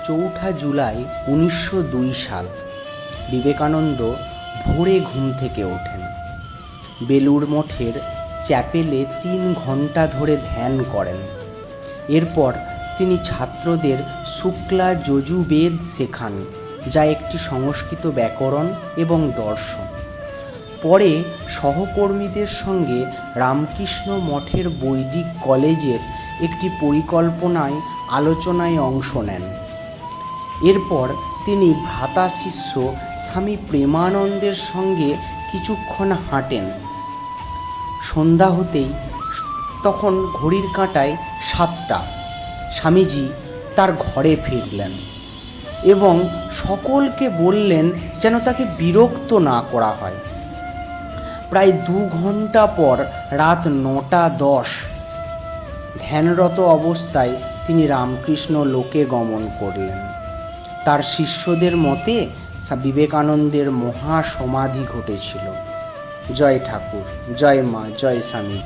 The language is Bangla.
চৌঠা জুলাই 1902 সাল। বিবেকানন্দ ভোরে ঘুম থেকে ওঠেন। বেলুড় মঠের চ্যাপেলে 3 ঘন্টা ধরে ধ্যান করেন। এরপর তিনি ছাত্রদের শুক্লা যজুর্বেদ শেখান, যা একটি সংস্কৃত ব্যাকরণ এবং দর্শন। পরে সহকর্মীদের সঙ্গে রামকৃষ্ণ মঠের বৈদিক কলেজের একটি পরিকল্পনায় আলোচনায় অংশ নেন। এরপর তিনি ভ্রাতা শিষ্য স্বামী প্রেমানন্দের সঙ্গে কিছুক্ষণ হাঁটেন। সন্ধ্যা হতেই তখন ঘড়ির কাঁটায় 7টা। স্বামীজি তার ঘরে ফিরলেন এবং সকলকে বললেন যেন তাকে বিরক্ত না করা হয়। প্রায় 2 ঘন্টা পর রাত 9:10 ধ্যানরত অবস্থায় তিনি রামকৃষ্ণ লোকে গমন করলেন। তার শিষ্যদের মতে বিবেকানন্দের মহাসমাধি ঘটেছিল। জয় ঠাকুর, জয় মা, জয় স্বামী।